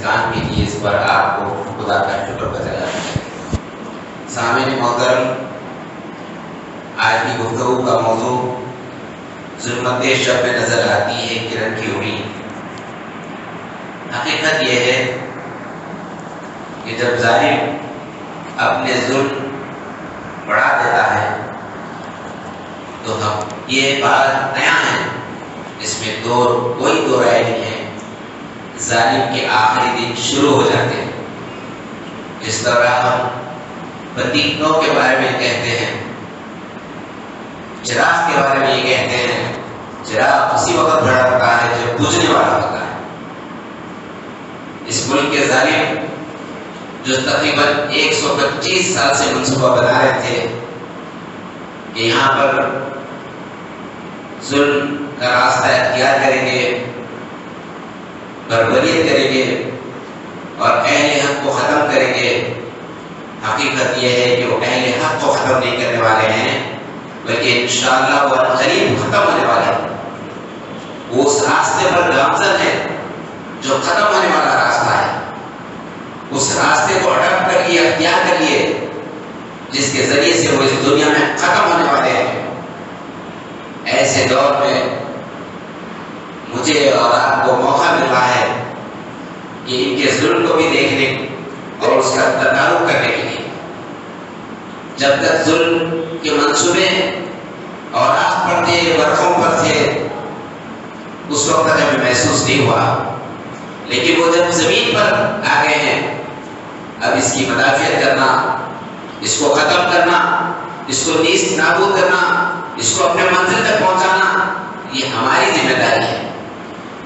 کام کے لیے اس پر آپ کو خدا کا شکر بجا لانا چاہیے۔ سامعین محترم، آج کی گفتگو کا موضوع ظلمت شب میں نظر آتی ہے کرن کی امید۔ حقیقت یہ ہے کہ جب ظالم اپنے ظلم بڑھا دیتا ہے تو ہم یہ بات نیا ہے، اس میں کوئی دو رائے نہیں ہے، ظالم کے آخری دن شروع ہو جاتے ہیں۔ اس طرح ہم بندیتوں کے بارے میں کہتے ہیں، چراغ کے بارے میں یہ کہتے ہیں، چراغ اسی وقت بھڑکتا ہے جب بجھنے والا ہوتا ہے۔ اس ملک کے ظالم جو تقریباً 125 سال سے منصوبہ بنا رہے تھے کہ یہاں پر ظلم کا راستہ اختیار کریں گے، بربریت کریں گے اور اہل حق کو ختم کریں گے، حقیقت یہ ہے کہ وہ اہل حق کو ختم نہیں کرنے والے ہیں بلکہ انشاءاللہ وہ قریب ختم ہونے والے ہیں۔ وہ اس راستے پر گامزن ہے جو ختم ہونے والا راستہ ہے، اس راستے کو اڈاپٹ کر لیے، اختیار کر لیے، جس کے ذریعے سے وہ اس دنیا میں ختم ہونے والے ہیں۔ ایسے دور میں مجھے اور آپ کو موقع مل رہا ہے کہ ان کے ظلم کو بھی دیکھنے اور اس کا تدارک کرنے کے لیے۔ جب تک ظلم کے منصوبے اور آگ پر تھے، برقوں پر تھے، اس وقت تک ہمیں محسوس نہیں ہوا، لیکن وہ جب زمین پر آ گئے ہیں، اب اس کی مدافعت کرنا، اس کو ختم کرنا، اس کو نیست نابود کرنا، اس کو اپنے منزل تک پہنچانا، یہ ہماری ذمہ داری ہے،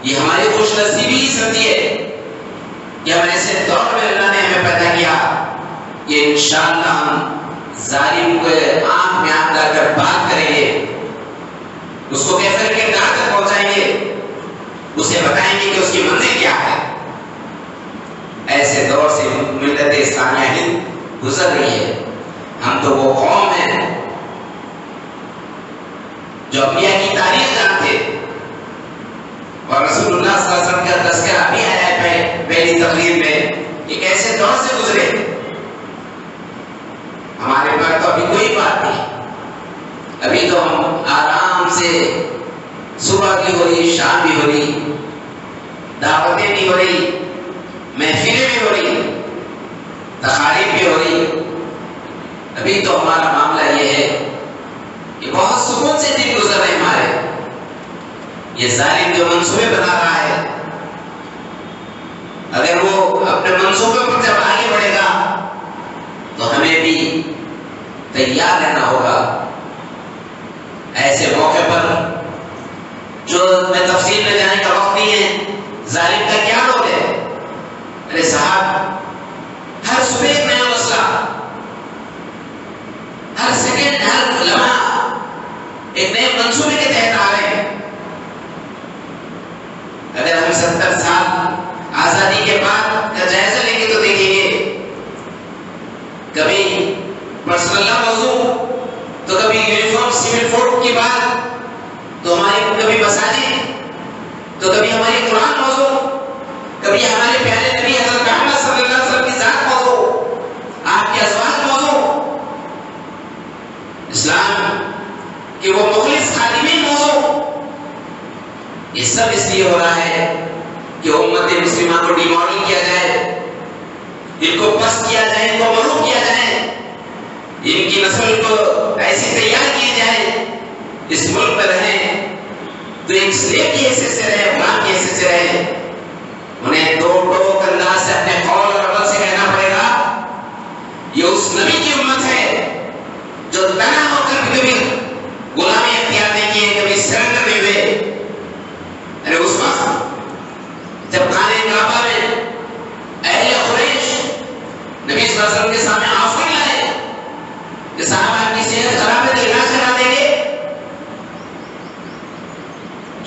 یہ ہماری خوش نصیبی ہی سمجھی ہے کہ ہم ایسے دور میں اللہ نے ہمیں پیدا کیا کہ انشاءاللہ ہم ظالم کو آنکھ میں آنکھ ڈال کر بات کریں گے، اس کو کیفر کے دار تک پہنچائیں گے، اسے بتائیں گے کہ اس کی منزل کیا ہے۔ ایسے دور سے ملت اسلامیہ ہند گزر رہی ہے۔ ہم تو وہ قوم ہیں جو انبیاء کی تاریخ جانتے اور رسول اللہ صلی اللہ علیہ وسلم کا تذکرہ بھی آیا ہے پہلی تقریر میں کہ کیسے دور سے گزرے۔ ہمارے پاس تو ابھی کوئی بات نہیں، ابھی تو ہم آرام سے صبح بھی ہو رہی، شام بھی ہو رہی، دعوتیں بھی ہو رہی، محفلیں بھی ہو رہی، تقاریب بھی ہو رہی۔ ابھی تو ہمارا معاملہ یہ ہے کہ بہت سکون سے دن گزر رہے ہمارے۔ یہ ظالم جو منصوبے بنا رہا ہے، اگر وہ اپنے منصوبے پر جب آگے بڑھے گا تو ہمیں بھی تیار رہنا ہوگا۔ ایسے موقع پر جو میں تفصیل میں جانے کا وقت نہیں ہے، ظالم کا کیا رول ہے؟ ارے صاحب، ہر صبح ایک نیا مسئلہ، ہر سیکنڈ، ہر لمحہ ایک نئے منصوبے کے تحت آ رہے ہیں۔ اگر ہم 70 سال آزادی کے بعد کا جائزہ لیں گے تو دیکھیں گے کبھی پرسنل لا موضوع، تو کبھی یونیفارم سول کوڈ کی بات، تو ہماری کبھی مساجد، تو کبھی ہماری قرآن موضوع، کبھی ہمارے پیارے نبی حضرت محمد صلی اللہ علیہ وسلم کی ذات موضوع، آپ کے ازواج موضوع، اسلام کہ وہ مخلص خادمین موضوع۔ یہ سب اس لیے ہو رہا ہے کہ امت مسلمہ کو ڈی ماڈل کیا جائے، ان کو پست کیا جائے، ان کو مغلوب کیا جائے، ان کی نسل کو ایسی تیار کی جائے اس ملک میں رہیں تو ایک سلیب کی حیثیت سے رہے، غلام کی حیثیت سے رہے۔ انہیں دو ٹوک انداز سے اپنے قول اور عمل سے کہنا پڑے گا، یہ اس نبی کی امت ہے جو تنہا ہو کر بھی کبھی غلامی اختیار نہیں کیے، کبھی سرنڈر نہیں ہوئے۔ ارے اس وقت جب خانہ کعبہ میں اہل قریش نبی صلی اللہ علیہ وسلم کے سامنے آفر لائے کہ صحابہ کی صحت خراب ہے تو علاج کرا دیں گے،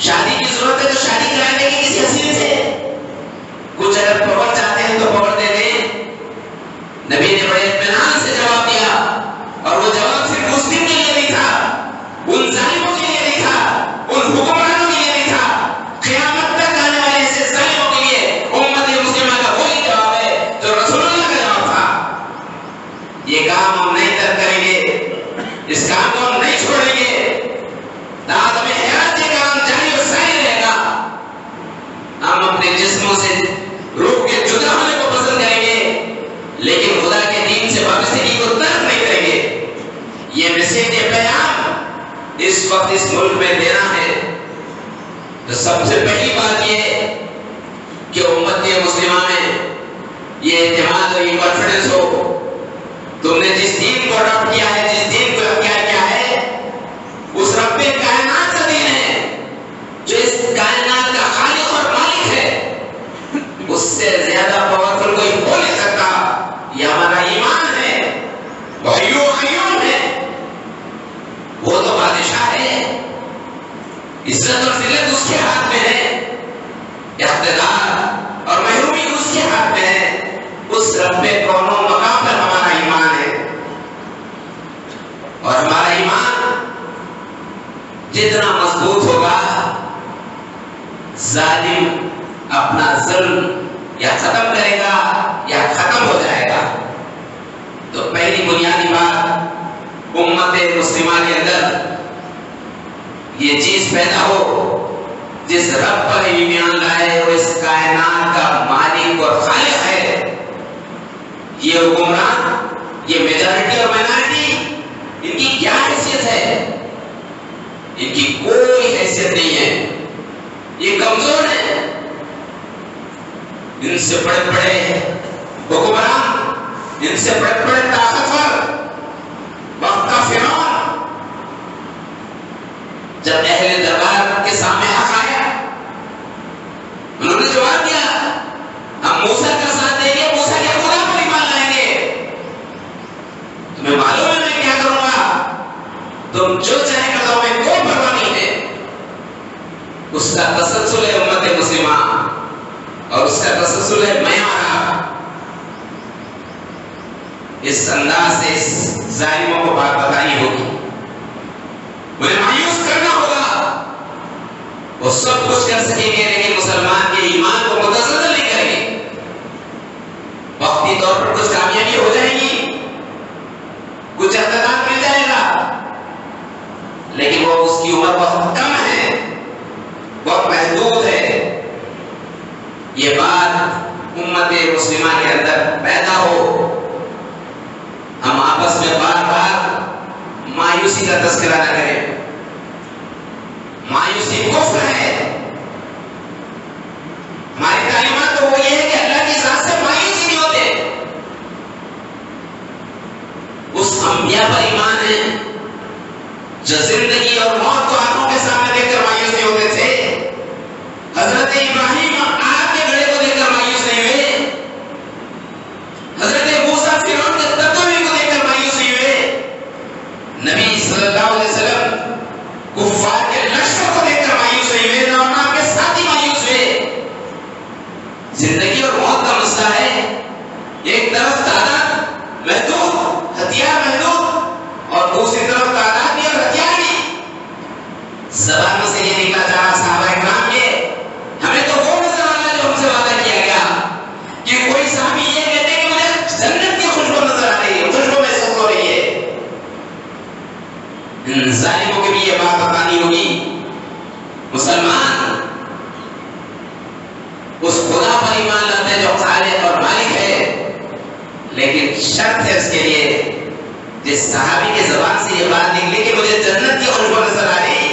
شادی کی ضرورت ہے تو شادی کرا دیں گے کسی حسین سے، جسموں سے روح کے جدا ہونے کو پسند کریں گے، لیکن خدا کے دین سے وابستگی کو ترک نہیں کریں گے۔ یہ میسج، یہ پیغام اس وقت اس ملک میں دینا ہے۔ تو سب سے پہلی بات یہ کہ امت مسلمہ میں یہ اعتماد اور یہ کانفیڈنس ہو، تم نے جس دین کو اڈاپٹ کیا ہے، جس دین کو اختیار کیا ہے، اس رب کائنات کا دین ہے جو اس کائنات کا خالق اور مالک ہے۔ اس سے زیادہ پاورفل کوئی ہو نہیں سکتا۔ یہ ہمارا ایمان ہے، وہ حی و قیوم ہے، وہ تو بادشاہ ہے، عزت اور ذلت اس کے ہاتھ میں ہے، اقتدار اور محرومی اس کے ہاتھ میں ہے۔ اس رب کون و مقام پر ہمارا ایمان ہے، اور ہمارا ایمان جتنا مضبوط ہوگا، ظالم اپنا ظلم یا ختم کرے گا یا ختم ہو جائے گا۔ تو پہلی بنیادی بات، امت مسلمہ کے اندر یہ چیز پیدا ہو، جس رب پر ایمان لائے وہ اس کائنات کا مالک اور خالق ہے۔ یہ حکمران، یہ میجارٹی اور مائنارٹی، ان کی کیا حیثیت ہے؟ ان کی کوئی حیثیت نہیں ہے، یہ کمزور ہیں۔ ان سے بڑے بڑے حکمران، ان سے بڑے بڑے طاقتور وقت کا فرعون، جب اہل دربار کے سامنے حق آیا، انہوں نے جواب دیا، ہم موسیٰ کا ساتھ دیں گے، موسیٰ کے خدا پر ایمان لائیں گے، تمہیں معلوم ہے میں کیا کروں گا، تم جو چاہے کر دو، میں کوئی پرواہ نہیں ہے۔ اس کا تسلسل ہے امت مسلمہ، اور اس کا تسلسل ہے میں اور آپ۔ اس انداز سے اس ظالموں کو بات بتانی ہوگی، انہیں مایوس کرنا ہوگا۔ وہ سب کچھ کر سکیں گے لیکن مسلمان کے ایمان کو متزلزل نہیں کریں گے۔ وقتی طور پر کچھ کامیابی ہو جائے گی، کچھ اقتدار مل جائے گا، لیکن وہ اس کی عمر بہت کم ہے، بہت محدود ہے۔ یہ بات امت مسلمہ کے اندر پیدا ہو، ہم آپس میں بار بار مایوسی کا تذکرہ نہ کریں۔ مایوسی کفر ہے۔ ہماری تعلیمات تو وہ یہ ہے کہ اللہ کی ذات سے مایوس ہی نہیں ہوتے۔ اس انبیاء پر ایمان ہے جو زندگی اور موت کو آنکھوں کے سامنے دیکھ کر مایوس نہیں ہوتے تھے۔ حضرت ابراہیم آگ کے گڑھے کو دیکھ کر مایوس نہیں ہوئے، حضرت موسیٰ فرعون کے ترجمے کو دیکھ کر مایوس نہیں ہوئے، نبی صلی اللہ علیہ وسلم کفار کے لشکر کو دیکھ کر مایوس نہیں ہوئے، نہ آپ کے ساتھی مایوس ہوئے۔ زندگی اور موت کا مسئلہ ہے، ایک طرف تعداد محدود، ہتھیار محدود، اور دوسری طرف تعداد بھی اور ہتھیار بھی۔ زبانوں سے یہ نکلا جا رہا صحابہ اکرام کے، ہمیں تو وہ نظر آ رہا ہے جو ہم سے وعدہ کیا گیا، کہ کوئی صحابی یہ کہتے ہیں کہ مجھے جنت کی خوشبو نظر آ رہی ہے، خوشبو محسوس ہو رہی ہے۔ ان ظالموں کے بھی یہ بات بتانی ہوگی، مسلمان اس خدا پر ایمان لاتے ہیں جو خالق اور مالک ہے، لیکن شرط ہے اس کے لیے، جس صحابی کے زبان سے یہ بات نکلی کہ مجھے جنت کی خوشبو نظر آ رہی،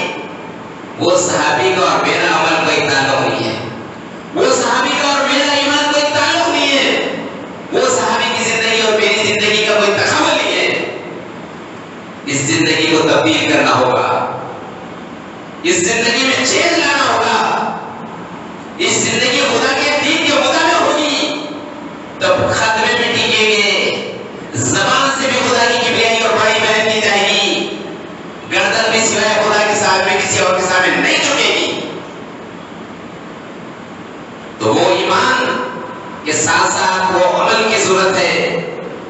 وہ صحابی کا اور میرا عمل کوئی تعلق نہیں ہے، وہ صحابی کا اور میرا ایمان کوئی تعلق نہیں ہے، وہ صحابی کی زندگی اور میری زندگی کا کوئی تخیل نہیں ہے۔ اس زندگی کو تبدیل کرنا ہوگا، اس زندگی میں چینج لانا ہوگا، اس زندگی خدا کے دین کے مطابق ہوگی، تب خاتمے میں ٹکیں گے، زبان سے بھی خدا کی کبریائی اور بڑائی بیان کی جائے گی، گردن بھی سوائے خدا کے سامنے کسی اور کے سامنے نہیں جھکے گی۔ تو وہ ایمان کے ساتھ ساتھ وہ عمل کی ضرورت ہے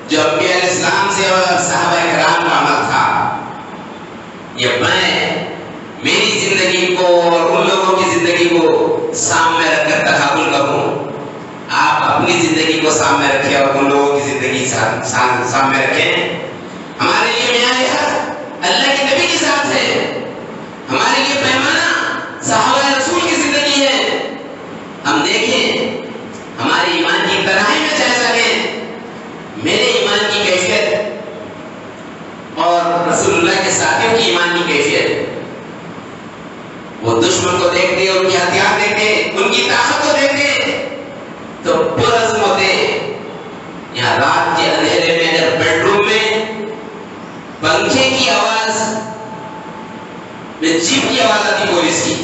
جو انبیاء علیہ السلام سے اور صحابہ کرام کا عمل تھا۔ یہ میں میری زندگی کو اور ان لوگوں کی زندگی کو سامنے رکھ کر تقابل کروں، آپ اپنی زندگی کو سامنے رکھیں اور ان لوگوں کی زندگی سامنے رکھیں۔ ہمارے لیے معیار حق اللہ کے نبی کی ذات ہے، ہمارے لیے پیمانہ صحابہ رسول کی زندگی ہے۔ ہم دیکھیں جیپ کی آواز آتی پولیس کی.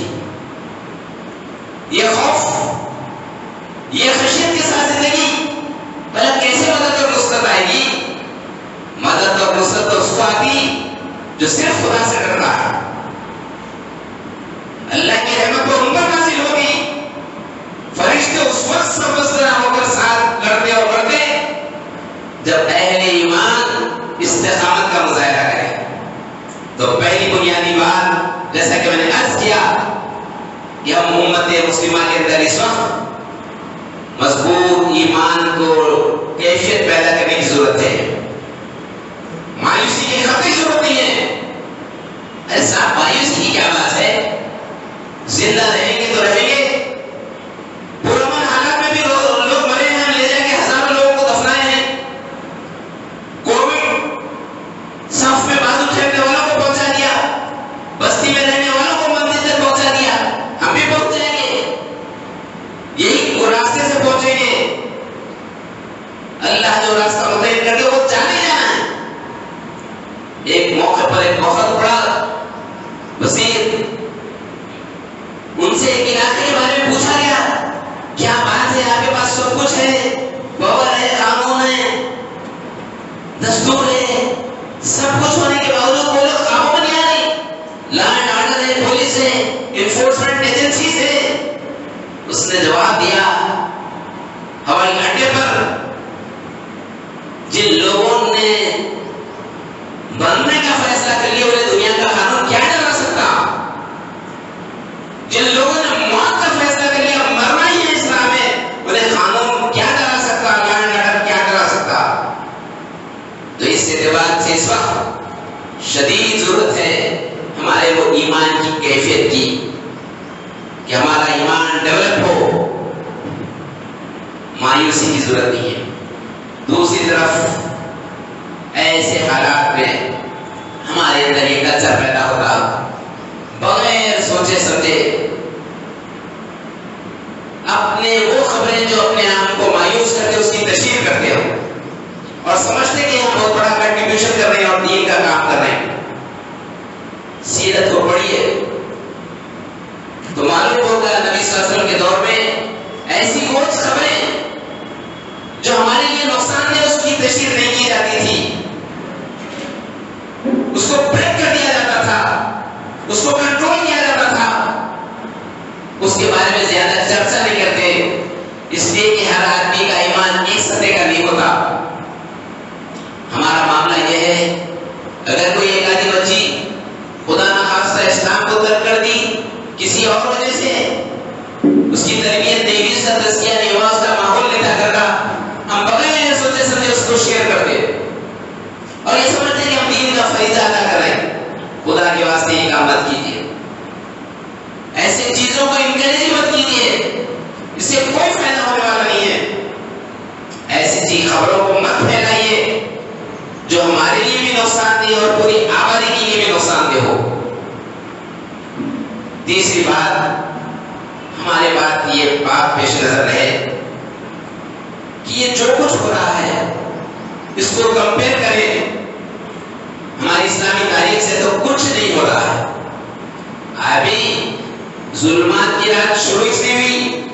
یہ خوف، یہ خشیت کے ساتھ زندگی، بھلا کیسے مدد اور نصرت آئے گی؟ مدد اور نصرت تو اس کو آتی جو صرف خدا سے ڈر رہا ہے. اللہ کی رحمت تو ان پر نازل ہوگی. فرشتے اس وقت سبزدہ ہو کر ساتھ لڑتے اور بڑھتے جب اہل ایمان استقامت کا مظاہرہ کرے. تو پہلی بنیادی بات، جیسا کہ میں نے عرض کیا، کہ ہم امت مسلمہ کے اندر اس وقت مضبوط ایمان کو کیفیت پیدا کرنے کی ضرورت ہے. مایوسی کی خطی ضرورت نہیں ہے. ارے صاحب مایوسی کی کیا بات ہے؟ زندہ رہیں گے تو رہیں گے. پرامن حالات میں بھی لوگ مرے ہیں، ہم لے جا کے ہزاروں لوگوں کو دفنائے ہیں. کووڈ صف میں بازو پھیرنے والوں کو پہنچا دیا، بستی میں رہنے والوں کو مندر تک پہنچا دیا. ہم بھی پہنچ جائیں گے، یہی راستے سے پہنچیں گے. اللہ جو راستہ متعین کر دے وہ جانے جانا ہے. ایک موقع پر ایک بہت بڑا وزیر، ان سے ایک علاقے کے بارے میں پوچھا گیا، کیا بات ہے آپ کے پاس سب کچھ ہے، پاور ہے، قانون ہے، دستور ہے، سب کچھ ہونے کے باوجود وہ لوگ قابو میں نہیں آ رہی، لا اینڈ آرڈر ہے، پولیس ہے، انفورسمنٹ ایجنسیز ہے. اس نے جواب دیا، ہوائی اڈے پر جن لوگوں نے بننے کا فیصلہ کر لیا انہیں دنیا کا قانون کیا ڈرا سکتا؟ جن لوگوں نے موت کا فیصلہ کر لیا مرنا ہی ہے اسلام میں، انہیں قانون کیا ڈرا سکتا، لا اینڈ آرڈر کیا ڈرا سکتا؟ تو اس اعتبار سے اس وقت شدید ضرورت ہے ہمارے وہ ایمان کی کیفیت کی، کہ ہمارا ایمان ڈیولپ ہو. مایوسی کی ضرورت نہیں ہے. دوسری طرف ایسے حالات میں ہمارے اندر یہ کلچر پیدا ہوتا، بغیر سوچے سمجھے اپنے وہ خبریں جو اپنے آپ کو مایوس کرتے اس کی تشہیر کرتے ہو اور سمجھتے کہ ہم بہت بڑا کنٹریبیوشن کر رہے ہیں اور دین کا کام کر رہے ہیں. سیرت کو پڑھیے تو معلوم ہوگا نبی صلی اللہ علیہ وسلم کے دور میں ایسی کچھ خبریں جو ہمارے لیے نقصان دہ اس کی تشہیر نہیں کی جاتی تھی. اس کو بریک کر دیا جاتا تھا، اس کو کنٹرول کیا جاتا تھا، اس کے بارے میں زیادہ چرچا نہیں کرتے، اس لیے کہ ہر آدمی کا ایمان ایک سطح کا نہیں ہوتا. ہمارا معاملہ یہ ہے، اگر کوئی ایک آدھی بچی خدا نخواستہ اسلام کو ترک کر دی کسی اور وجہ سے، اس کی تربیت نہیں ہوئی، اس کا تزکیہ نہیں ہوا، اس کا ماحول نہیں تھا کرنا، ہم بغیر سوچے سمجھے اس کو شیئر کرتے اور یہ سمجھتے ہیں کہ ہم دین کا فریضہ ادا کر رہے ہیں. خدا کے واسطے یہ کام مت کیجیے، ایسے چیزوں کو انکریج مت کیجیے، اس سے کوئی فائدہ ہونے والا نہیں ہے. ایسی چیز خبروں کو مت پھیلائیے جو ہمارے لیے بھی نقصان دہ اور پوری آبادی کے لیے بھی نقصان دہ ہو. تیسری بات، ہمارے بات یہ بات پیش نظر رہے کہ یہ جو کچھ ہو رہا ہے اس کو کمپیئر کریں ہماری اسلامی تاریخ سے تو کچھ نہیں ہو رہا ہے. ابھی ظلمات کی رات شروع اس لیے ہوئی،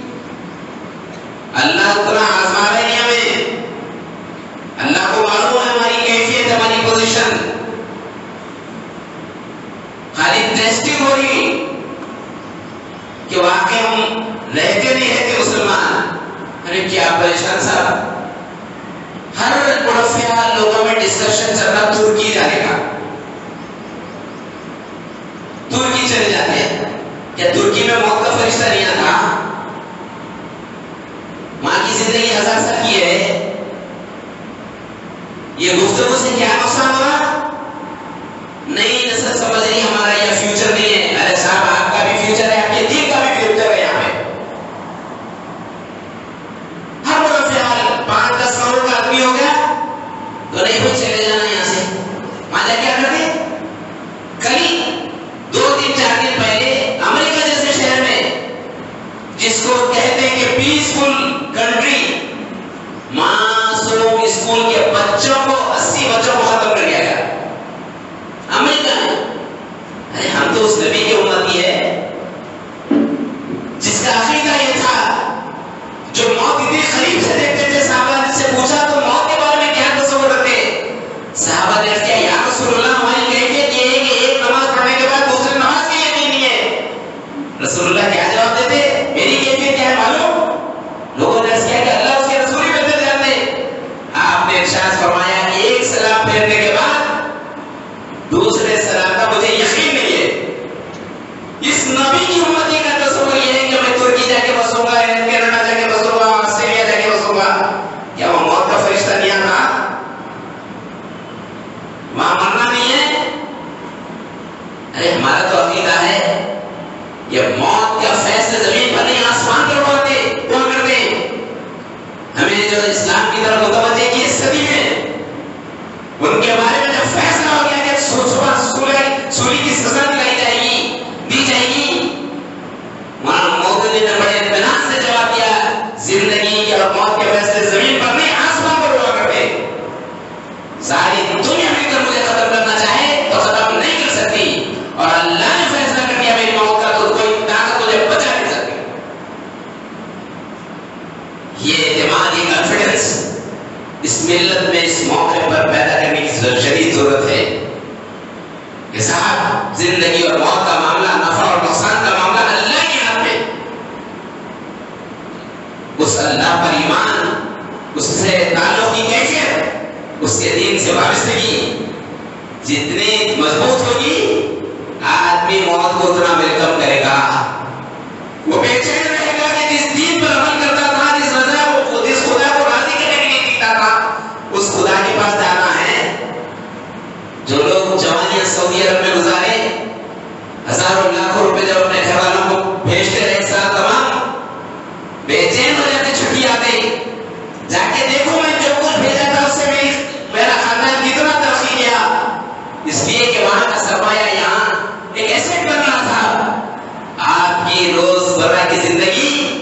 اللہ اتنا آزما رہے ہیں ہمیں، اللہ کو معلوم ہے ہماری کیفیت، ہماری پوزیشن. خالی ٹیسٹنگ ہو رہی کہ واقعی ہم رہتے نہیں رہتے مسلمان. ارے کیا پریشان صاحب، ہر مرفیہ لوگوں میں ڈسکشن چل رہا ترکی جانے کا. ترکی چلے جاتے ہیں، کیا ترکی میں موت کا فرشتہ نہیں آتا؟ وہاں کی زندگی 1000 سال کی ہے. یہ گفتگو سے کیا نقصان ہو رہا؟ نئی نسل سمجھ رہی ہمارا یہ فیوچر نہیں ہے. ارے صاحب آپ کا بھی فیوچر ہے، آپ کے دین کا بھی فیوچر ہے. یہاں پہ ہر مرفیہ 5-10 کروڑ کا آدمی ہو گیا تو نہیں کوئی چلے جانا یہاں سے. وہاں جا کیا کرتے؟ کل 2-3-4 دن پہلے امریکہ جیسے شہر میں، جس کو کہتے ہیں کہ پیسفل کنٹری، معصوم اسکول کے بچوں کو 80 بچوں کو ختم کر دیا گیا امریکہ میں. جو اسلام کی طرف متوجہ کی اس صدی میں، ان کے بارے میں جب فیصلہ ہو گیا کہ سولی کی سزا دلائی جائے گی، دی جائے گی، مولانا مودودی نے بڑے اطمینان سے جواب دیا، زندگی اور موت کے فیصلے زمین پر نہیں آسمان پر ہوا کرتے، ساری دنیا مل کر مجھے ختم کرنا چاہے تو ختم نہیں کر سکتی، اور اللہ نے فیصلہ کر دیا میری موت کا تو کوئی طاقت مجھے بچا نہیں سکتی۔ یہ اعتماد، یہ کانفیڈنس اس ملت میں اس موقع پر پیدا کرنے کی شدید ضرورت ہے کہ صاحب زندگی اور موت کا معاملہ، نفع اور نقصان کا معاملہ اللہ کے ہاتھ میں، اس اللہ پر ایمان، اس سے تعلق کی کیفیت، اس کے دین سے وابستگی جتنی مضبوط ہوگی، آدمی موت کو اتنا ویلکم کرے گا، وہ بے چین رہے گا کہ جس دین پر عمل کرتا تھا، جس خدا کو راضی کرنے کے لیے جیتا تھا، اس خدا کے پاس جانا ہے۔ جو لوگ جوانیاں سعودی عرب میں گزارے، ہزاروں لاکھوں روپے جب اپنے گھر والوں کو بھیجتے رہے سال تمام، بے چین ہو جاتے چھٹی آتے، جا کے دیکھو میں جو کچھ بھیجا تھا اس سے میرا خاندان کتنا ترقی کیا، اس لیے کہ وہاں کا سرمایہ یہاں ایک ایسٹ بن رہا تھا۔ آپ کی روزمرہ کی زندگی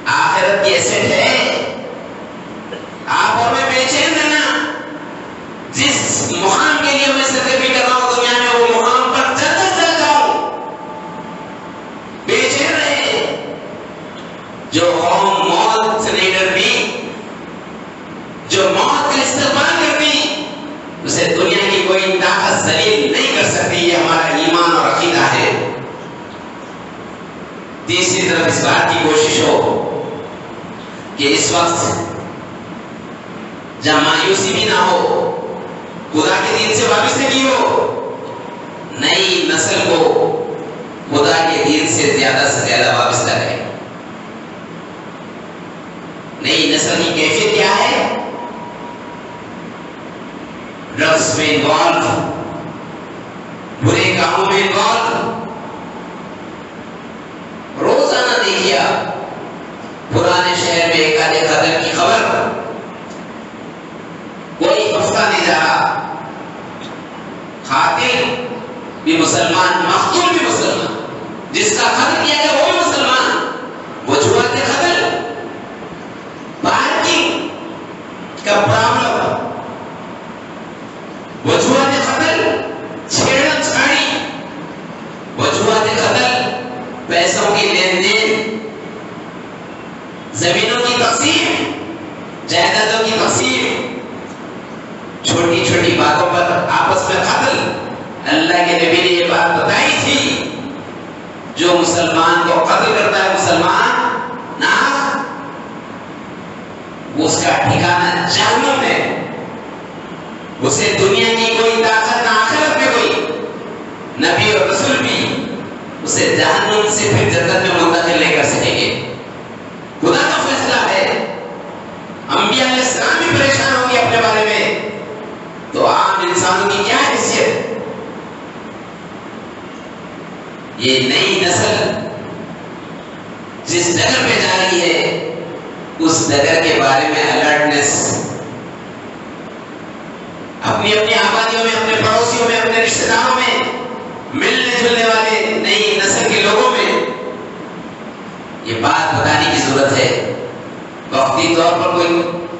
آخرت کی ایسٹ ہے، آپ اور میں بے چین رہنا، جس مقام کے لیے میں سرگرمی کر رہا ہوں دنیا میں، وہ مقام پر چل جاؤں، بے چین رہے۔ جو قوم موت سے نہیں ڈرتی، جو موت کا استقبال کرتی، اسے دنیا کی کوئی طاقت ذلیل نہیں کر سکتی، یہ ہمارا ایمان اور عقیدہ ہے۔ تیسری طرف اس بات کی کوشش ہو کہ اس وقت جہاں مایوسی بھی نہ ہو، خدا کے دین سے وابستگی ہو، نئی نسل کو خدا کے دین سے زیادہ وابستہ کرے۔ نئی نسل کی کیفیت کیا ہے؟ ڈرگس میں انوالو، برے کاموں میں انوالو۔ روزانہ دیکھیا پرانے شہر میں ایک آدھے قتل کی خبر، کوئی ہفتہ نہیں جا رہا، قاتل بھی مسلمان، مقتول بھی مسلمان، جس کا قتل کیا گیا وہ بھی مسلمان، وجوہات قتل، پارکنگ کا پرابلم، وجوہات قتل، چھیڑن چھاڑی، وجوہات قتل، پیسوں کی لین دین، زمینوں کی تقسیم، جائیدادوں کی تقسیم، چھوٹی چھوٹی باتوں پر آپس میں قتل۔ اللہ کے نبی نے یہ بات بتائی تھی، جو مسلمان کو قتل کرتا ہے مسلمان نہ، اس کا ٹھکانہ جہنم ہے، اسے دنیا کی کوئی طاقت نہ آخرت میں کوئی نبی اور رسول بھی اسے جہنم سے پھر جنت میں منتقل نہیں کر سکیں گے۔ خدا کا فیصلہ ہے، انبیاء علیہ السلام بھی پریشان ہوں گے اپنے بارے میں، تو عام انسانوں کی کیا حیثیت؟ یہ نئی نسل جس ڈگر پہ جا رہی ہے، اس ڈگر کے بارے میں الرٹنس، اپنی اپنی آبادیوں میں، اپنے پڑوسیوں میں، اپنے رشتہ داروں میں، ملنے جلنے والے نئی نسل کے لوگوں میں یہ بات بتانے کی ضرورت ہے۔ وقتی طور پر کوئی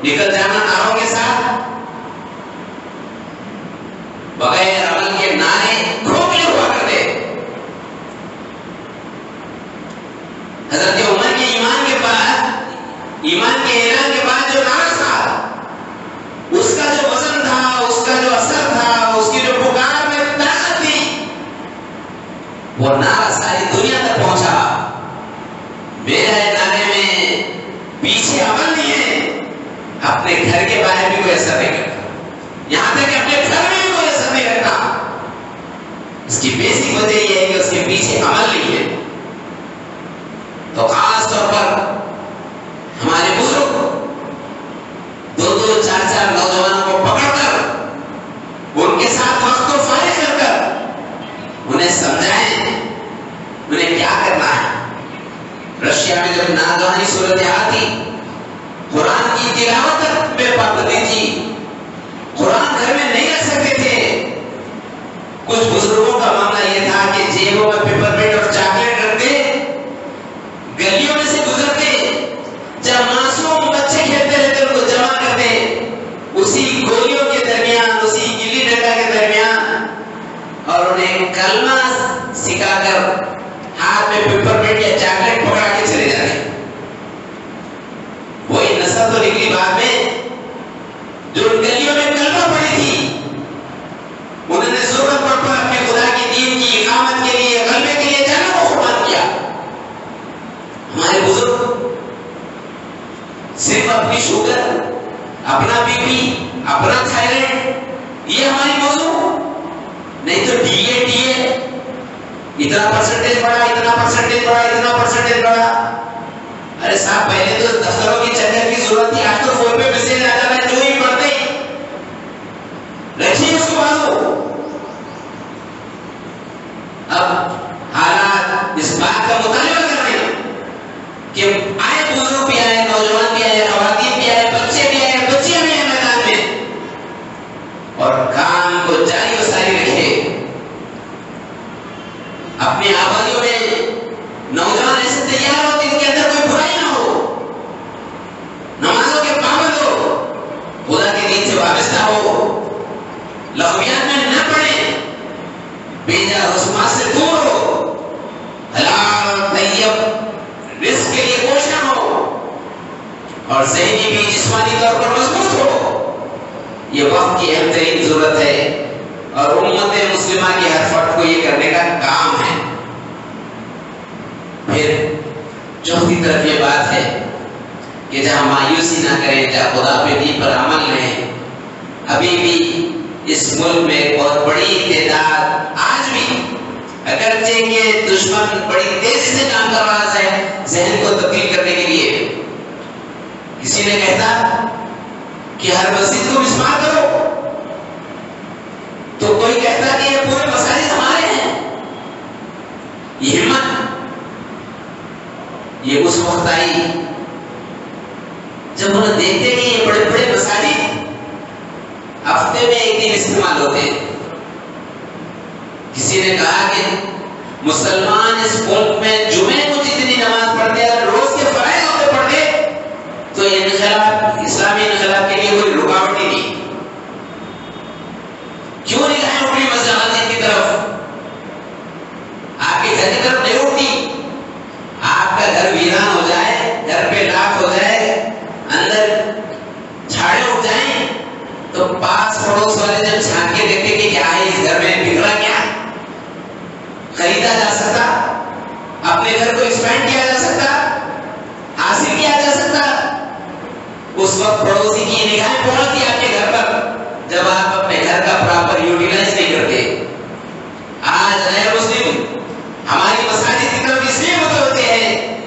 نکل جانا نعروں کے ساتھ، بغیر عمل کے نعرے کھوکھلے ہوا کرتے۔ حضرت عمر کے ایمان کے اعلان کے بعد جو نعرہ تھا، اس کا جو وزن تھا، اس کا جو اثر تھا، اس کی جو پکار میں طاقت تھی، وہ نعرہ ساری دنیا تک پہنچا۔ میرے نعرے میں پیچھے عمل نہیں ہے، اپنے گھر کے باہر بھی کوئی اثر نہیں کرتا، یہاں تک کہ اپنے گھر میں بھی کوئی اثر نہیں کرتا۔ اس کی بیسک وجہ یہ ہے کہ اس کے پیچھے عمل نہیں ہے۔ تو خاص طور پر ہمارے بزرگ دو دو چار چار نوجوانوں کو پکڑ کر ان کے ساتھ وقت کو فارغ کر کر انہیں سمجھائیں انہیں کیا کرنا ہے۔ رشیا میں جب ناگہانی صورتحال تھی، قرآن کی تلاوت میں پابندی تھی، قرآن گھر میں نہیں رکھ سکتے تھے۔ کچھ بزرگوں کا معاملہ یہ تھا کہ جیبوں میں پیپر منٹ اور چاکلیٹ رکھتے، گلیوں میں سے گزرتے، جب معصوم بچے کھیلتے رہتے ان کو جمع کرتے، اسی گولیوں کے درمیان، اسی گلی ڈنڈا کے درمیان، اور انہیں کلمہ سکھا کر ہاتھ میں پیپر منٹ یا چاکلیٹ پکڑا کے چلے جاتے۔ وہی نسل تو نکلی بعد میں جو ان گلیوں میں کلمہ پڑھی تھی، انہوں نے ضرورت پر اپنے خدا کی دین کی اقامت کے لیے، غلبے کے لیے جانا کو قربان کیا۔ ہمارے بزرگ صرف اپنی شوگر، اپنا بی پی، اپنا تھائرائیڈ، یہ ہماری موضوع نہیں تو ڈی اے اتنا پرسنٹیج بڑھا، اتنا پرسنٹیج بڑھا، اتنا پرسنٹیج بڑھا۔ ارے صاحب پہلے تو دفتروں کی چکر کی ضرورت تھی، آج تو فون پہ میسج آ جاتا ہے، جو ہی پڑھتے رکھیے اس کو بازو۔ اب حالات اس بات کا مطالبہ کر رہے ہیں کہ آئے بزرگ بھی آئے، نوجوان بھی آئے، خواتین بھی آئے، بچے بھی آئے، بچیاں بھی آئے میدان میں، اور کام کو جاری و ساری رکھے۔ اپنی آبادیوں میں نوجوان ایسے تیار ہو جن کے اندر کوئی برائی نہ ہو، نمازوں کے پابند ہو، خدا کے دین سے وابستہ ہو، لغویات میں نہ پڑے، بیجا رسومات سے دور ہو، حلال طیب رزق کے لیے کوشاں ہو، اور ذہنی بھی جسمانی طور پر مضبوط ہو۔ یہ وقت کی اہم ترین ضرورت ہے، اور امت مسلمہ کی ہر فرد کو یہ کرنے کا کام ہے۔ پھر چوتھی طرف یہ بات ہے کہ جہاں مایوسی نہ کریں، جہاں خدا پہ دین پر عمل رہیں۔ ابھی بھی اس ملک میں ایک بہت بڑی تعداد آج بھی، اگرچہ کہ دشمن بڑی تیزی سے کام کر رہا ہے ذہن کو تبدیل کرنے کے لیے۔ کسی نے کہتا کہ ہر مسجد کو مسمار کرو، تو کوئی کہتا کہ یہ پورے مساجد ہمارے ہیں۔ یہ ہمت یہ اس وقت آئی جب انہوں دیکھتے کہ یہ بڑے بڑے مساجد ہفتے میں ایک دن استعمال ہوتے ہیں۔ کسی نے کہا کہ مسلمان اس ملک میں جمعے کو جتنی نماز پڑھتے ہیں، روز کے فرائض ہوتے پڑھتے، تو یہ انقلاب، اسلامی انقلاب کے لیے کوئی رکاوٹ ہی نہیں۔ کیوں نہیں گئے اپنی مسجد کی طرف؟ آپ کے گھر کی طرف نہیں اٹھتی؟ آپ کا گھر ویران ہو جائے، گھر پہ لاکھ ہو جائے، اندر جھاڑے اٹھ جائیں، تو پاس پڑوس والے جب جھانک کے دیکھتے کہ کیا ہے اس گھر میں، بگڑا کیا، خریدا جا سکتا، اپنے گھر کو ایکسپینڈ کیا جا سکتا، حاصل کیا جا سکتا، اس وقت پڑوسی کی نگاہیں پہنچتی آپ کے گھر پر جب آپ اپنے گھر کا پراپر یوٹیلائز نہیں کرتے۔ آج غیر مسلم ہماری مساجد کی طرف اس لیے متوجہ ہے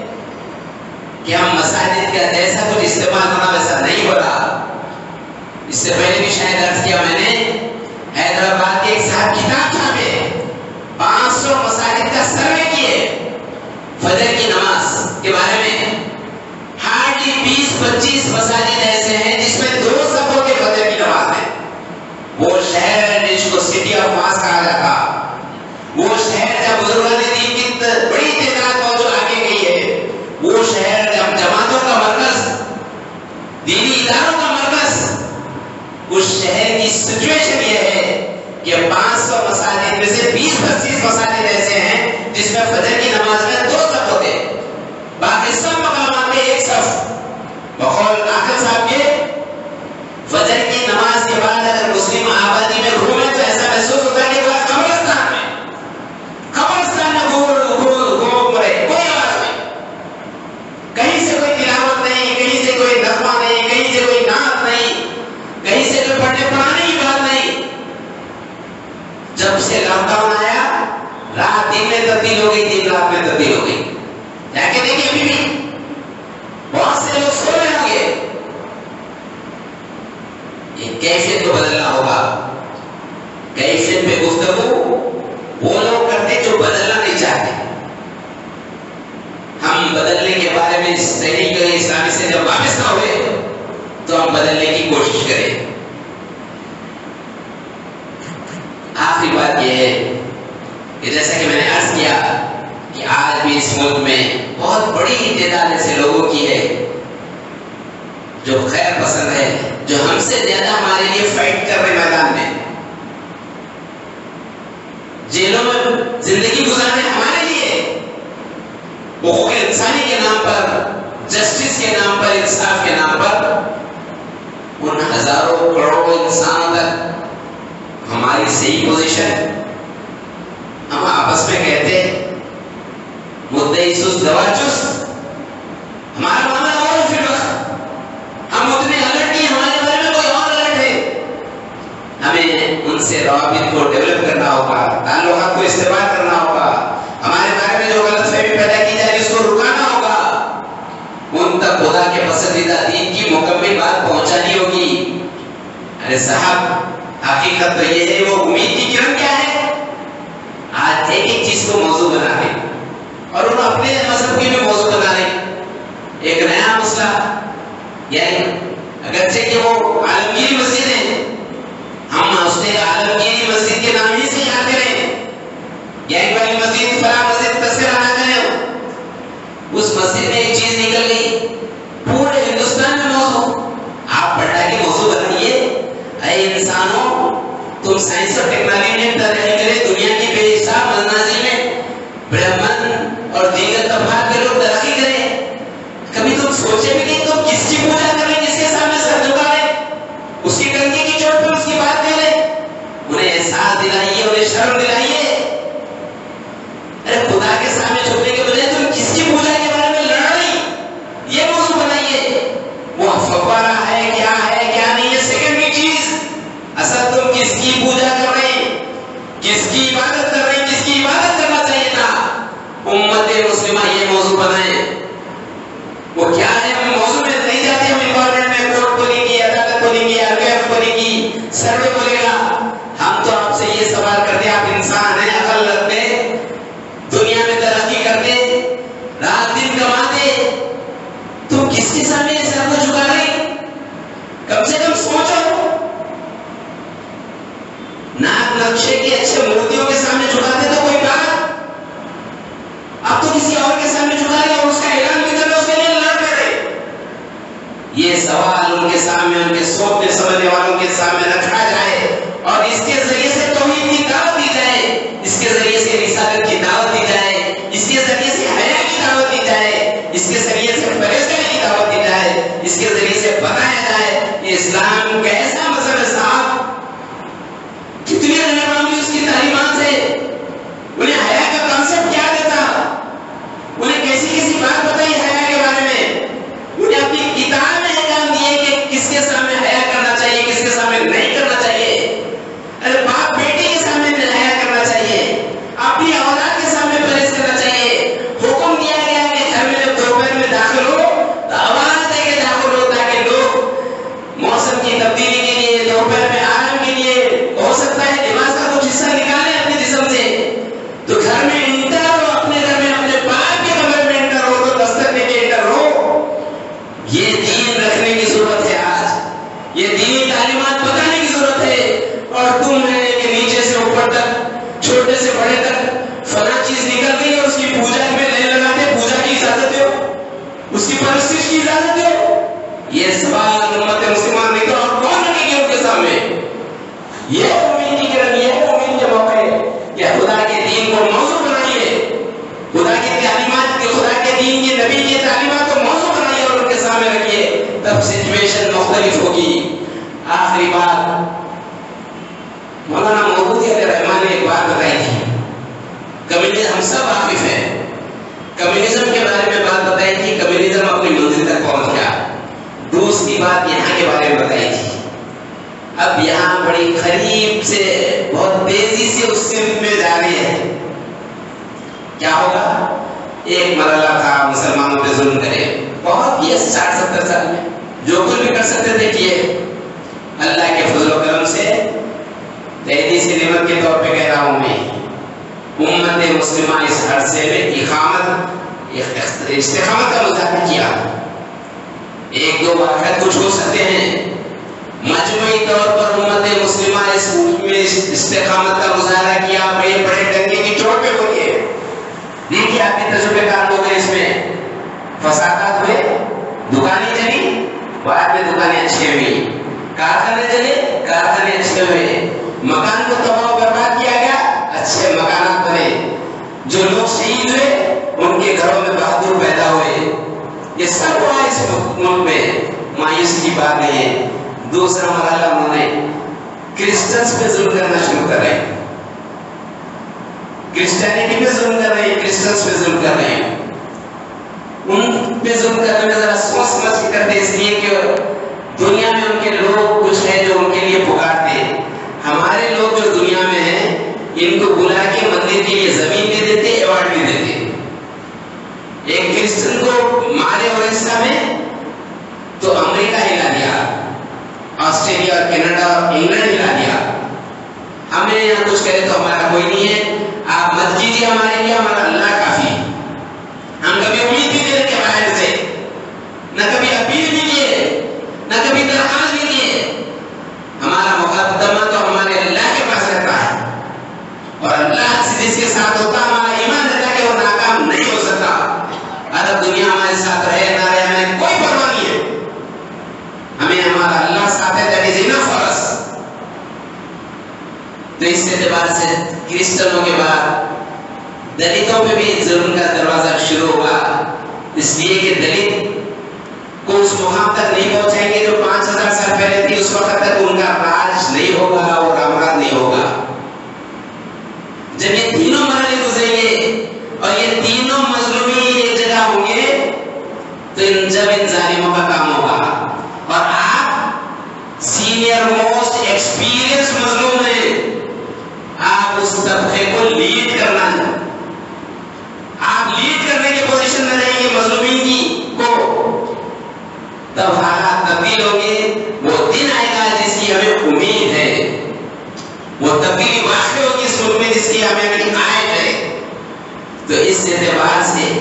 کہ ہم مساجد کا جیسا کچھ استعمال ہونا ویسا نہیں ہو رہا۔ اس سے پہلے بھی شاید عرض کیا میں نے، حیدرآباد کے ایک صاحب کتاب چھاپے، 500 مساجد کا سروے کیے فجر کی نماز کے بارے میں۔ ہارڈلی 20-25 مساجد ایسے ہیں جس میں 2 صفوں کے فجر کی نماز ہے۔ وہ شہر ہے جس کو سٹی آف ماس کہا جاتا، وہ شہر جہاں بزرگان دین کی بڑی تعداد موجود آگے گئی ہے، وہ شہر جہاں جماعتوں کا مرکز، دینی اداروں کا مرکز، اس شہر کی سچویشن یہ ہے کہ 500 مساجد میں سے 20-25 مساجد ایسے ہیں جس میں فجر کی نماز میں 2 صف ہوتے، باقی سب مقامات میں 1 صف۔ بقول آخر صاحب کے فجر کی نماز کے بعد اگر مسلم آبادی میں گھومے تو ایسا محسوس ہوتا ہے کہ وہ قبرستان میں گھوم رہے، کوئی آواز نہیں، کہیں سے کوئی تلاوت نہیں، کہیں سے کوئی نغمہ نہیں، کہیں سے کوئی نعت نہیں، کہیں سے کوئی پڑھنے پڑھانے کی بات نہیں۔ جب سے لاک ڈاؤن آیا، رات دن میں تبدیل ہو گئی، دن رات میں تبدیل ہو گئی۔ جا کے دیکھیں ابھی بھی بہت سے لوگ سو رہے ہوں گے۔ یہ کیفیت کو بدلنا ہوگا۔ کیفیت پہ گفتگو وہ لوگ کرتے جو بدلنا نہیں چاہتے۔ ہم بدلنے کے بارے میں تحریک اسلامی سے جب وابستہ ہوئے تو بدلنے کی کوشش کرے. آخری بات یہ ہے کہ جیسا کہ میں نے عرض کیا کہ آج بھی اس ملک میں بہت بڑی تعداد ایسے لوگوں کی ہے جو خیر پسند ہے، جو ہم سے زیادہ ہمارے لیے فائٹ کر رہے میدان میں، جیلوں میں زندگی گزارنے ہمارے لیے، حقوق انسانی کے نام پر، جسٹس کے نام پر، انصاف کے نام پر ان ہزاروں کروڑوں انسانوں تک ہماری صحیح پوزیشن. ہم آپس میں کہتے مدعی سست گواہ چست، ہمارا معاملہ اور پھر ہم اتنے الرٹ نہیں، ہمارے بارے میں کوئی اور الرٹ ہے. ہمیں ان سے روابط کو ڈیولپ کرنا ہوگا، تعلقات کو استوار کرنا ہوگا، ہمارے بارے میں جو غلط فہمی پیدا کی جا رہی ہے اس کو رکانا ہوگا، ان تک خدا کے پسندیدہ دین کی مکمل بات پہنچانی ہوگی. ارے صاحب حقیقت تو یہ ہے، وہ امید کی کرن کیا ہے؟ آج ایک ایک چیز کو موضوع بنا رہے اور ان اپنے مذہب کی بھی موضوع بنا رہے. ایک نیا مسئلہ، یعنی اگرچہ کہ وہ عالمگیری مسجد ہے، ہم اس نے عالمگیری مسجد کے نام ہی سے یاد کریں، گینگ والی مسجد، فلاں مسجد، تذکرہ نہ کریں. اس مسجد میں ایک چیز نکل گئی، پورے ہندوستان میں موضوع. آپ پڑھا کے موضوع بنائیے، اے انسانوں تم سائنس اور ٹیکنالوجی میں ترقی کرے، دنیا کی بے حساب مناظر میں برہمن اور دیگر طبقات کے لوگ ترقی کریں، کبھی تم سوچے بھی کہ تم کس کی پوجا کریں، کس کے سامنے سر جھکائیں، اس کی ٹنکی کی چوٹ پر اس کی بات کریں. انہیں احساس دلائیے، انہیں شرم دلائیے. ارے خدا کے سامنے جھکنے کے بجائے تم کس کی پوجا کے بارے میں لڑ رہی، یہ موضوع بنائیے. وہ فوارہ ہے کیا نہیں ہے سیکنڈری چیز. اصل تم کس کی پوجا کر رہے ہیں، کس کی عبادت کر رہے ہیں، کس کی عبادت کرنا چاہیے تھا. امت مسلمہ یہ موضوع بنائیں. وہ کیا ہے، ہم موضوع میں نہیں جاتے، ہم انوائرمنٹ میں کورٹ کھولیں گی، عدالت کھولیں گی، RPF کھولیں گی، سروے کھولے گا. ہم تو آپ سے یہ سوال کرتے ہیں، آپ انسان ہیں، عقل رکھتے، دنیا میں ترقی کرتے، رات دن کماتے، تم کس کے سامنے سر کو جھکا رہے؟ کم سے کم سوچو. ناک نقشے کے اچھے مورتیوں کے سامنے جھکاتے تو کوئی بات، اب تو کسی اور کے سامنے جھکا رہے اور اس کا اعلان بھی کر رہے، اس کے لیے لڑ رہے. یہ سوال ان کے سامنے، ان کے سوچنے سمجھنے والوں کے سامنے رکھا جائے اور اس کے ذریعے سے توحید کی دعوت دی جائے، اس کے ذریعے سے رسالت کی دعوت دی جائے، اس کے ذریعے سے حیا کی دعوت دی جائے، اس کے ذریعے سے پرہیزگاری کی دعوت دی جائے، اس کے ذریعے سے بتایا جائے کہ اسلام کیسا مذہب ہے صاحب، کتنی رہنمائی اس کی تعلیمات سے. انہیں حیا کا کانسیپٹ کیا دیتا، انہیں کیسی کیسی بات بتائی حیا کے بارے میں، انہیں اپنی کتاب میں احکام دیے کہ کس کے سامنے حیا کرنا چاہیے، کس کے سامنے نہیں کرنا چاہیے. ارے باپ بیٹے کے سامنے حیا کرنا چاہیے، اپنی اولاد کے سامنے پرہیز کرنا چاہیے. حکم دیا گیا کہ گھر میں جب دوپہر میں داخل ہو تو آواز دے کے داخل ہو، تاکہ لوگ موسم کی تبدیلی کے لیے، دوپہر میں آرام کے لیے، ہو سکتا ہے لباس کا کچھ حصہ نکالیں اپنے جسم سے، تو گھر میں انٹر ہو، اپنے گھر میں اپنے باپ کے کمرے میں انٹر ہو تو دستک دے کے انٹر ہو. یہ دین رکھنے کی ضرورت ہے، آج یہ دینی تعلیمات بتانے کی ضرورت ہے. اور تم ہے کہ نیچے سے اوپر تک، چھوٹے سے بڑے تک فلاں چیز نکل گئی اور اس کی پوجا میں نہیں لگاتے، پوجا کی اجازت دو، اس کی پرستش کی اجازت دو. یہ سوال امت مسلمان نہیں تو اور کون رکھے گی ان کے سامنے؟ یہ امید کی کرن، یہ امید کے موقع ہے کہ خدا کے دین کو موضوع بنائیے، خدا کی تعلیمات کے، خدا کے دین کے، نبی کی تعلیمات کو موضوع بنائیے اور ان کے سامنے رکھیے، تب سچویشن مختلف ہوگی. آخری بات، مولانا مودودی علیہ الرحمن نے ایک بات بتائی تھی، کمیونزم، ہم سب واقف ہیں، کمیونزم کے بارے میں بات بتائی تھی، کمیونزم اپنی منزل تک پہنچ گیا. دوسری بات یہاں کے بارے میں بتائی تھی، اب یہاں بڑی قریب سے، بہت تیزی سے اس سمت میں جا رہے ہیں. کیا ہوگا؟ ایک مرحلہ تھا مسلمانوں پہ ظلم کرے، بہت یہ 60-70 سال میں جو کچھ بھی کر سکتے تھے کیے. اللہ کے فضل و کرم سے تحدی سے نعمت کے طور پہ کہہ رہا ہوں میں، امت مسلمہ اس عرصے میں استقامت کا مظاہرہ کیا. ایک دو واقعات کچھ ہو سکتے ہیں مجموعی طور پر امت مسلمہ اس میں استقامت کا مظاہرہ کیا. بڑے بڑے ڈنکے کی چوٹ پہ بولیے. دیکھیے آپ کے تجربے کار لوگ ہیں، اس میں فسادات ہوئے، دکانیں چلی، بعد میں دکانیں اچھی ہوئی، کارخانے چلے، کارخانے اچھے ہوئے، مکان کو تباہ و برباد کیا گیا، اچھے مکانات بنے. جو لوگ شہید ہوئے ان کے گھروں میں بہادر پیدا ہوئے. یہ سب ہوا اس ملک میں. مایوسی کی بات نہیں ہے. دوسرا مرحلہ انہوں نے کرسچنس پہ ظلم کرنا شروع کر رہے ہیں. کرسچینٹی پہ ظلم کر رہے ہیں، کرسچنس پہ ظلم کر رہے ہیں. ان پہ ظلم کرنے میں ذرا سوچ سمجھ کے کرتے، اس لیے کہ دنیا میں ان کے لوگ کچھ ہیں جو ان کے لیے پکارتے ہیں. ہمارے لوگ جو دنیا میں ہیں ان کو بلا کے مندر کے لیے زمین دے دیتے، ایوارڈ بھی دیتے. ایک کرسچن کو مارے اڑیسہ میں تو امریکہ ہلا دیا، آسٹریلیا اور کینیڈا اور انگلینڈ ہلا دیا. ہمیں یہاں کچھ کرے تو ہمارا کوئی نہیں ہے، آپ مت کیجیے ہمارے لیے، ہمارا اللہ کافی. ہم کبھی امید بھی نہیں رکھے باہر سے، نہ کبھی اپیل بھی کیے، نہ کبھی درخواست بھی کیے. ہمارا مقدمہ تو ہمارے اللہ کے پاس رہتا ہے، اور اللہ سے جس کے ساتھ ہوتا ہمارا ایمان رہتا ہے کہ وہ ناکام نہیں ہو سکتا. اب دنیا ہمارے ساتھ رہے نہ رہے ہمیں کوئی پرواہ نہیں ہے، ہمیں ہمارا اللہ ساتھ ہے. دیٹ از انف فار اس. تو اس اعتبار سے کرسچنوں کے بعد دلتوں پہ بھی ظلم کا دروازہ شروع ہوا، اس لیے کہ دلت کو اس مقام تک نہیں پہنچائیں گے جو 5000 سال پہلے تھی. اس وقت تک ان کا راج نہیں ہوگا اور راج نہیں ہوگا. جب یہ تینوں مرحلے گزریں گے اور یہ تینوں مظلومی ایک جگہ ہوں گے تو جب ان ظالموں کا کام ہوگا. اور آپ سینئر موسٹ ایکسپیرینس مظلوم ہیں، آپ اس طبقے کو لیڈ کرنا ہے. آپ لیڈ کرنے کی پوزیشن میں رہیں گے مظلومین کی کو، تب حالات تبدیل ہوں گے. وہ دن آئے گا جس کی ہمیں امید ہے، وہ تبدیلی واقع ہوگی اس ملک میں جس کی ہمیں آئے ہے. تو اس اعتبار سے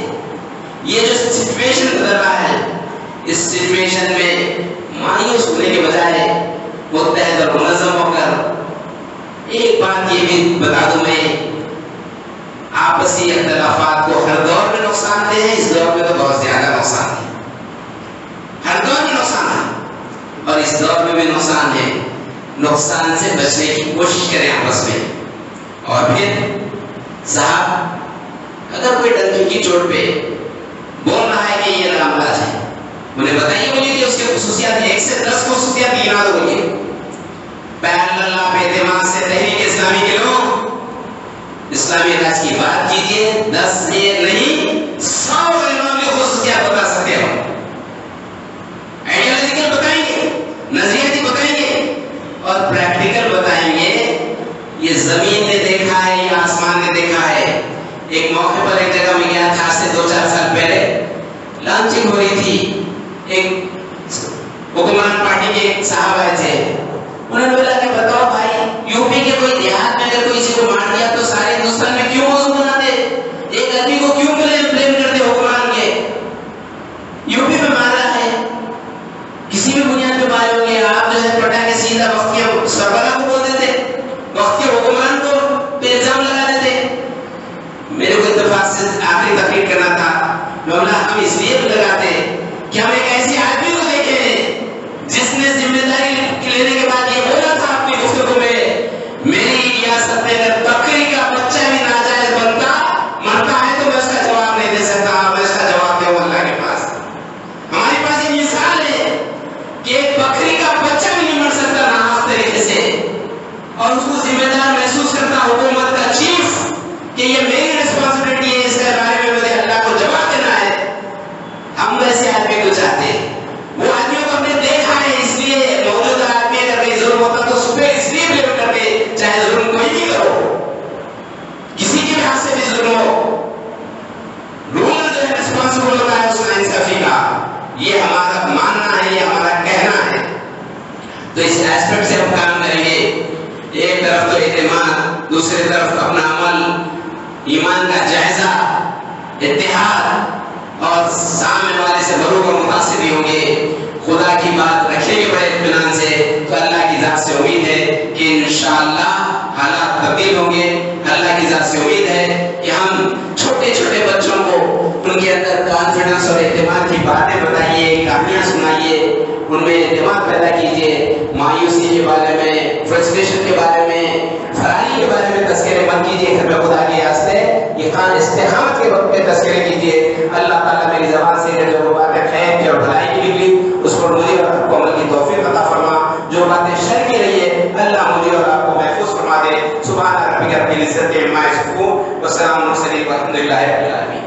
یہ جو سچویشن بدل رہا ہے، اس سچویشن میں مایوس ہونے کے بجائے متحد اور منظم ہو کر ایک بات یہ بھی بتا دوں میں، آپسی اختلافات کو ہر دور میں نقصان دے ہیں، اس دور میں تو بہت زیادہ نقصان ہے. ہر دور میں نقصان ہے اور اس دور میں بھی نقصان ہے. نقصان سے بچنے کی کوشش کریں آپس میں. اور پھر صاحب اگر کوئی ڈنکی کی چوٹ پہ بول رہا ہے کہ یہ نامراج ہے، انہیں بتائیے، بولیے کہ اس کے خصوصیات 1 سے 10 خصوصیات گنا دو. بولیے پہلا آپ اعتماد سے تحریک اسلامی کے لوگ اسلامی راج کی بات کیجیے. 10 نہیں 100 علماء کی خصوصیات بتا سکتے ہو. آئیڈیالوجیکل بتائیں گے، نظریاتی بتائیں گے اور پریکٹیکل بتائیں گے. یہ زمین نے دیکھا ہے، یہ آسمان نے دیکھا ہے. ایک موقع پر ایک جگہ میں گیا تھا، آج سے 2-4 سال پہلے لانچنگ ہو رہی تھی. ایک حکمران پارٹی کے ایک صاحب آئے تھے. انہوں نے بولا کہ بتاؤ بھائی، یو پی کے کوئی دیہات میں اگر کوئی کسی کو مار دیا تو سارے ہندوستان میں کیوں موضوع بناتے؟ ایک آدمی کو کیوں بلیم کرتے حکمران کے؟ یو پی میں مارا ہے، کسی بھی بنیاد پہ مارے ہوں گے. آپ جو ہے پٹا کے سیدھا وقتیہ سربراہ کو بول دیتے، وقتیہ حکمران کو پہ الزام لگا دیتے. میرے کو اتفاق سے آخری تقریر کرنا تھا. میں بولا ہم اس لیے لگاتے کہ ہم ایک ایسے آدمی کو دیکھے ہیں جس نے ذمہ داری لینے کے بعد یہ بولا تھا اپنی گفتگو میں، میری ریاست میں اگر بکری کا بچہ بھی ناجائز مرتا ہے تو میں اس کا جواب نہیں دے سکتا، میں اس کا جواب دوں اللہ کے پاس. ہمارے پاس یہ مثال ہے کہ ایک بکری کا بچہ بھی نہیں مر سکتا ناحق طریقے سے، اور اس کو ذمہ دار محسوس کرتا حکومت کا چیف کہ یہ میری ریسپانسبلٹی ہے، اس کے بارے میں مجھے اللہ کو جواب دینا ہے. ہم ویسے آدمی کو چاہتے ہیں. وہ آدمیوں کو ہم نے دیکھا ہے، اس لیے موجودہ آدمی اگر کوئی ظلم ہوتا تو اس پہ اس لیے بلیم کرتے، چاہے ظلم کوئی بھی کرو، کسی کے بھی ہاتھ سے بھی ظلم ہو، رولر جو ہے ریسپانسبل ہوتا ہے اس ناانصافی کا. یہ ہمارا ماننا ہے، یہ ہمارا کہنا ہے. تو اس ایسپیکٹ سے ہم کام کریں گے. ایک طرف تو اعتماد، دوسری طرف اپنا عمل، ایمان کا جائزہ، اتحاد، اور سامنے والے سے بروبر متاثر بھی ہوں گے. خدا کی بات رکھیں گے بڑے اطمینان سے تو انشاءاللہ حالات تبدیل ہوں گے۔ اللہ کی ذات سے امید ہے کہ ہم چھوٹے چھوٹے بچوں کو ان کے اندر کانفیڈنس اور اعتماد کی باتیں بتائیے، کہانیاں سنائیے، ان میں اعتماد پیدا کیجیے۔ مایوسی کے بارے میں، فرسٹریشن کے بارے میں، فراری کے بارے میں تذکرے مت کیجیے گھر میں خدا کے واسطے، یہ استقامت کے وقت میں تذکرے کیجیے۔ اللہ تعالیٰ میری زبان سے جو وہ باتیں خیر کی اور بھلائی کی نکلی اس پر مجھے اور آپ کو عمل کی توفیق عطا فرما، جو باتیں شر کی رہی ہے اللہ مجھے اور آپ کو محفوظ فرما دے۔ سبحان ربک رب العزت عما یصفون وسلام علی المرسلین والحمد للہ رب العالمین۔